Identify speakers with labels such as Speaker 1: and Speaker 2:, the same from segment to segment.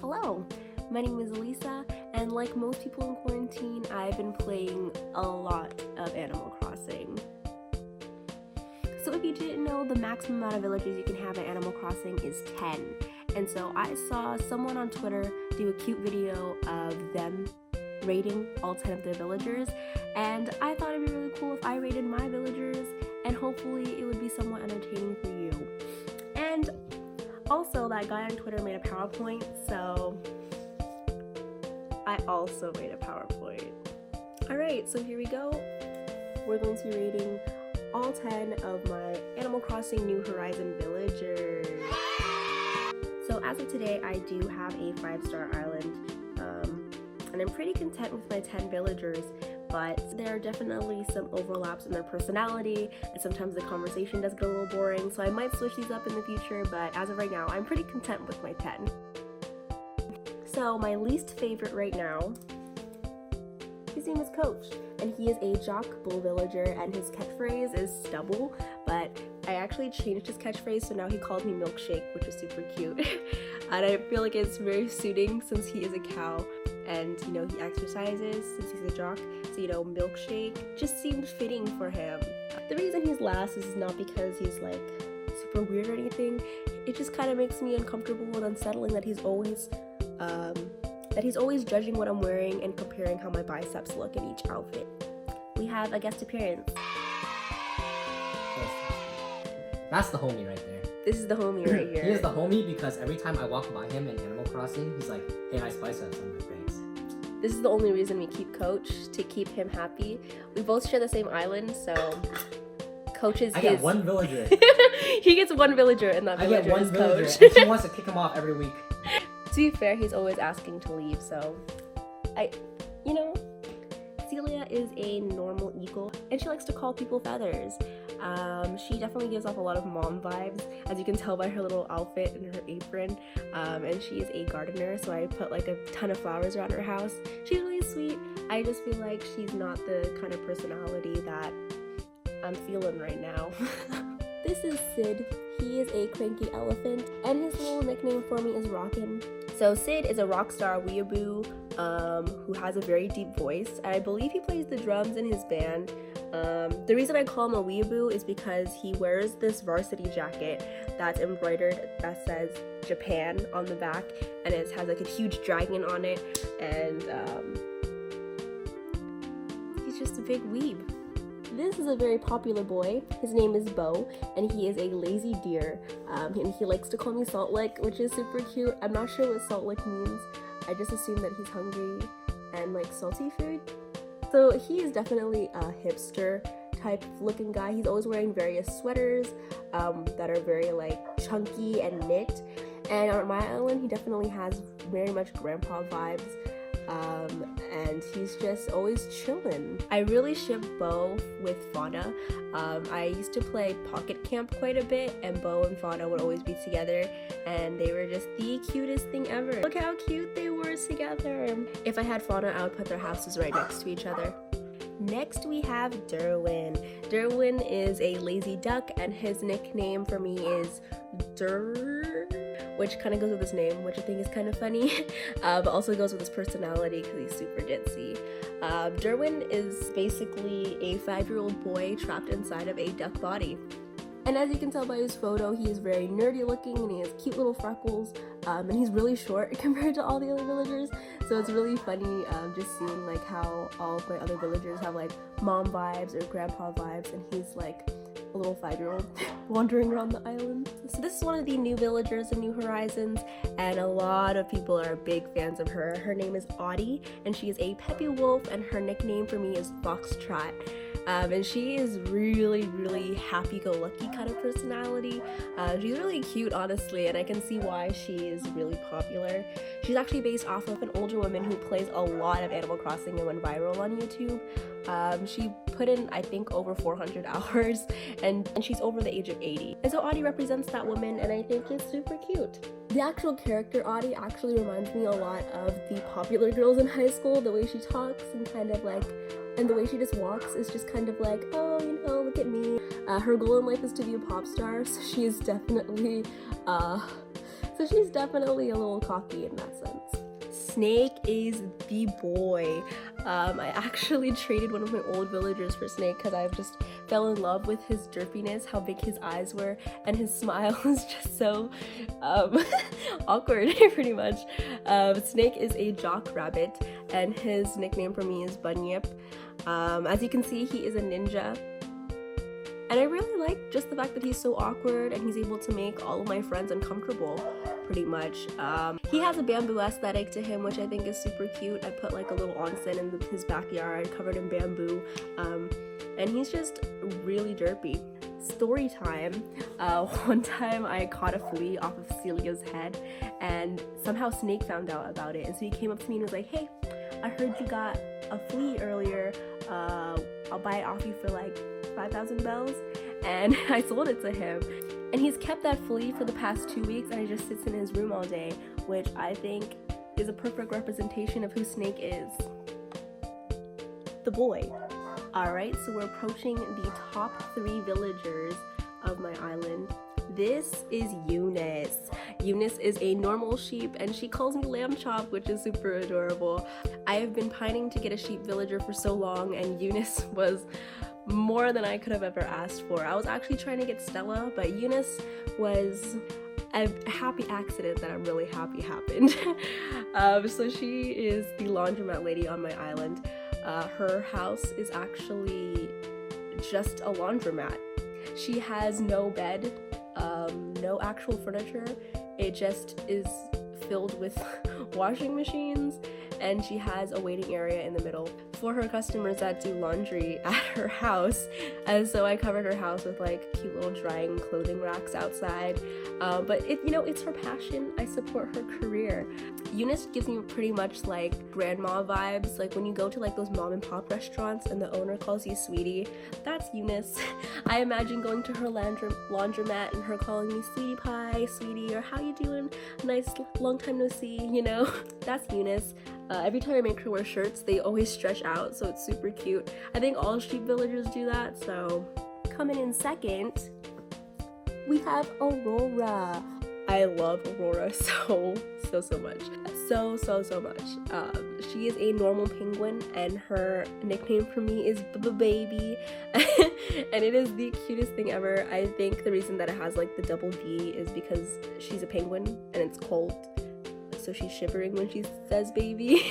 Speaker 1: Hello, my name is Alisa, and like most people in quarantine, I've been playing a lot of Animal Crossing. So if you didn't know, the maximum amount of villagers you can have in Animal Crossing is 10. And so I saw someone on Twitter do a cute video of them rating all 10 of their villagers, and I thought it'd be really cool if I rated my villagers, and hopefully it would be somewhat entertaining for you. And also, that guy on Twitter made a PowerPoint, so I also made a PowerPoint. Alright, so here we go. We're going to be rating all 10 of my Animal Crossing New Horizon villagers. So as of today, I do have a 5-star island, and I'm pretty content with my 10 villagers, but there are definitely some overlaps in their personality, and sometimes the conversation does get a little boring, so I might switch these up in the future, but as of right now, I'm pretty content with my 10. So my least favorite right now, his name is Coach, and he is a Jock Bull villager, and his catchphrase is stubble, but I actually changed his catchphrase, so now he calls me Milkshake, which is super cute. And I feel like it's very suiting since he is a cow, and you know, he exercises since he's a jock, so you know, Milkshake just seemed fitting for him. The reason he's last is not because he's like super weird or anything, it just kind of makes me uncomfortable and unsettling that he's always judging what I'm wearing and comparing how my biceps look in each outfit. We have a guest appearance.
Speaker 2: That's the homie right there.
Speaker 1: This is the homie right here.
Speaker 2: He is the homie because every time I walk by him in Animal Crossing, he's like, hey, nice biceps. I'm like, thanks.
Speaker 1: This is the only reason we keep Coach, to keep him happy. We both share the same island, so Coach is
Speaker 2: I get one villager.
Speaker 1: He gets one villager, and that villager
Speaker 2: I get one
Speaker 1: is
Speaker 2: villager,
Speaker 1: Coach.
Speaker 2: and she wants to kick him off every week.
Speaker 1: To be fair, he's always asking to leave, so Celia is a normal eagle, and she likes to call people feathers. She definitely gives off a lot of mom vibes, as you can tell by her little outfit and her apron, and she is a gardener, so I put like a ton of flowers around her house. She's really sweet. I just feel like she's not the kind of personality that I'm feeling right now. This is Sid. He is a cranky elephant, and his little nickname for me is Rockin'. So Sid is a rock star weeaboo who has a very deep voice. I believe he plays the drums in his band. The reason I call him a weeaboo is because he wears this varsity jacket that's embroidered that says Japan on the back, and it has like a huge dragon on it, and he's just a big weeb. This is a very popular boy. His name is Bo, and he is a lazy deer, and he likes to call me Salt Lick, which is super cute. I'm not sure what Salt Lick means. I just assume that he's hungry and like salty food. So he is definitely a hipster type looking guy. He's always wearing various sweaters that are very like chunky and knit. And on my island, he definitely has very much grandpa vibes. And he's just always chillin'. I really ship Bo with Fauna. I used to play Pocket Camp quite a bit, and Bo and Fauna would always be together, and they were just the cutest thing ever. Look how cute they were together. If I had Fauna, I would put their houses right next to each other. Next we have Derwin. Derwin is a lazy duck, and his nickname for me is which kind of goes with his name, which I think is kind of funny, but also goes with his personality because he's super ditzy. Derwin is basically a 5-year-old boy trapped inside of a duck body. And as you can tell by his photo, he is very nerdy looking, and he has cute little freckles, and he's really short compared to all the other villagers, so it's really funny just seeing like how all of my other villagers have like mom vibes or grandpa vibes, and he's like a little 5-year-old wandering around the island. So this is one of the new villagers in New Horizons, and a lot of people are big fans of her. Her name is Audie, and she is a peppy wolf, and her nickname for me is Foxtrot. And she is really happy-go-lucky kind of personality. She's really cute, honestly, and I can see why she is really popular. She's actually based off of an older woman who plays a lot of Animal Crossing and went viral on YouTube. She put in, I think, over 400 hours, and she's over the age of 80. And so Audie represents that woman, and I think is super cute. The actual character Audie actually reminds me a lot of the popular girls in high school. The way she talks and kind of like, and the way she just walks is just kind of like, oh, you know, look at me. Her goal in life is to be a pop star, so she is definitely So she's definitely a little cocky in that sense. Snake is the boy. I actually traded one of my old villagers for Snake because I've just fell in love with his derpiness, how big his eyes were, and his smile is just so awkward, pretty much. Snake is a jock rabbit, and his nickname for me is Bunyip. As you can see, he is a ninja. And I really like just the fact that he's so awkward and he's able to make all of my friends uncomfortable, pretty much. He has a bamboo aesthetic to him, which I think is super cute. I put like a little onsen in his backyard covered in bamboo, and he's just really derpy. Story time. One time I caught a flea off of Celia's head, and somehow Snake found out about it, and so he came up to me and was like, "Hey, I heard you got a flea earlier. I'll buy it off you for like 5,000 bells." And I sold it to him, and he's kept that flea for the past 2 weeks, and it just sits in his room all day, which I think is a perfect representation of who Snake is. The boy. Alright, so we're approaching the top 3 villagers of my island. This is Eunice. Eunice is a normal sheep, and she calls me Lamb Chop, which is super adorable. I have been pining to get a sheep villager for so long, and Eunice was more than I could have ever asked for. I was actually trying to get Stella, but Eunice was a happy accident that I'm really happy happened. So she is the laundromat lady on my island. Her house is actually just a laundromat. She has no bed, no actual furniture. It just is filled with washing machines, and she has a waiting area in the middle for her customers that do laundry at her house. And so I covered her house with like cute little drying clothing racks outside. But it's her passion. I support her career. Eunice gives me pretty much like grandma vibes. Like when you go to like those mom and pop restaurants and the owner calls you sweetie, that's Eunice. I imagine going to her laundromat and her calling me sweetie pie, sweetie, or how you doing? Nice long time no see, you know? That's Eunice. Every time I make her wear shirts, they always stretch out, so it's super cute. I think all sheep villagers do that. So coming in second, we have Aurora. I love Aurora so much. So much. She is a normal penguin, and her nickname for me is Baby. And it is the cutest thing ever. I think the reason that it has like the double B is because she's a penguin and it's cold, so she's shivering when she says baby.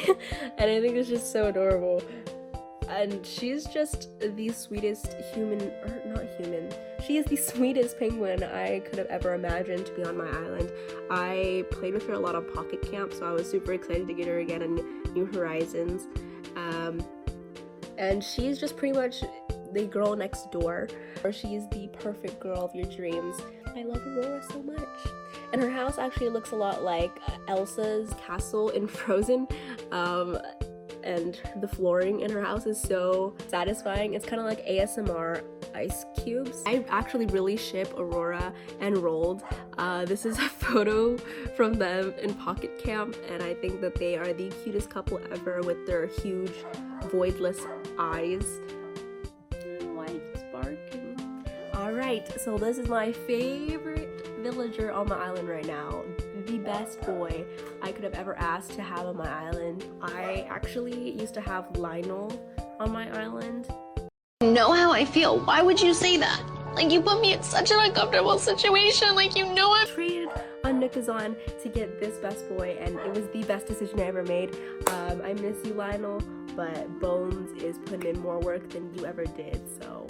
Speaker 1: And I think it's just so adorable. And she's just the sweetest she is the sweetest penguin I could have ever imagined to be on my island. I played with her a lot on Pocket Camp, so I was super excited to get her again in New Horizons. And she's just pretty much the girl next door. She's the perfect girl of your dreams. I love Aurora so much. And her house actually looks a lot like Elsa's castle in Frozen. And the flooring in her house is so satisfying. It's kind of like ASMR ice cubes. I actually really ship Aurora and Rold. This is a photo from them in Pocket Camp, and I think that they are the cutest couple ever with their huge voidless eyes. Why it's barking? Alright, so this is my favorite villager on my island right now. The best boy I could have ever asked to have on my island. I actually used to have Lionel on my island.
Speaker 3: You know how I feel. Why would you say that? Like, you put me in such an uncomfortable situation. Like, you know I'm
Speaker 1: traded on Nookazon to get this best boy, and it was the best decision I ever made. I miss you, Lionel, but Bones is putting in more work than you ever did, so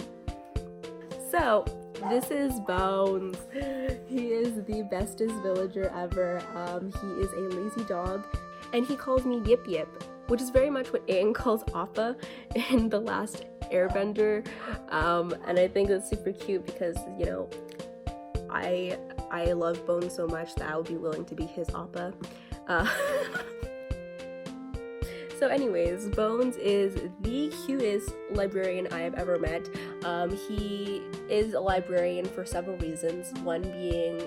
Speaker 1: this is Bones. He is the bestest villager ever. He is a lazy dog, and he calls me Yip Yip, which is very much what Aang calls Appa in The Last Airbender. And I think that's super cute because, you know, I love Bones so much that I would be willing to be his Appa. So anyways, Bones is the cutest librarian I have ever met. He is a librarian for several reasons. One being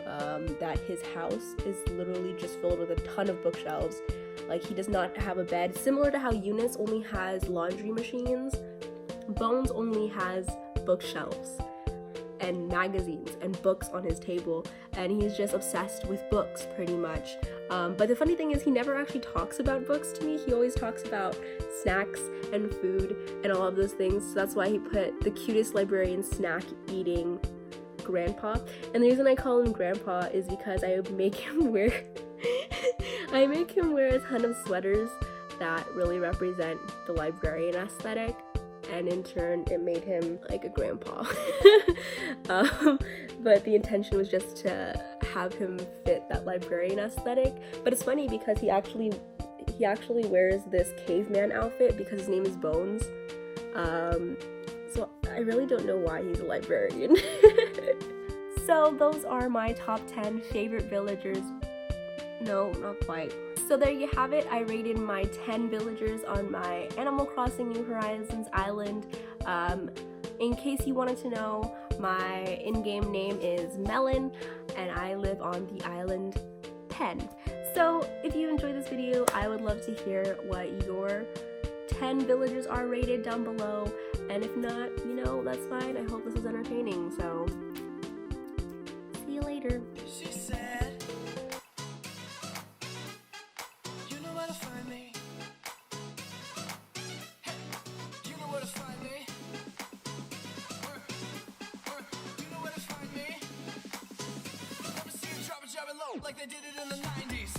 Speaker 1: that his house is literally just filled with a ton of bookshelves. Like, he does not have a bed. Similar to how Eunice only has laundry machines, Bones only has bookshelves. and magazines and books on his table, and he's just obsessed with books pretty much. But the funny thing is he never actually talks about books to me. He always talks about snacks and food and all of those things. So that's why he put the cutest librarian snack eating grandpa. And the reason I call him grandpa is because I make him wear a ton of sweaters that really represent the librarian aesthetic, and in turn it made him like a grandpa. But the intention was just to have him fit that librarian aesthetic. But it's funny because he actually wears this caveman outfit because his name is Bones. So I really don't know why he's a librarian. So those are my top 10 favorite villagers. No, not quite. So there you have it. I rated my 10 villagers on my Animal Crossing New Horizons island. In case you wanted to know, my in-game name is Melon, and I live on the island 10. So if you enjoyed this video, I would love to hear what your 10 villagers are rated down below. And if not, you know, that's fine. I hope this was entertaining. So see you later.
Speaker 4: She said, you know where to find me. Hey, you know where to find me. You know where to find me. Let me see you drop it low like they did it in the 90s.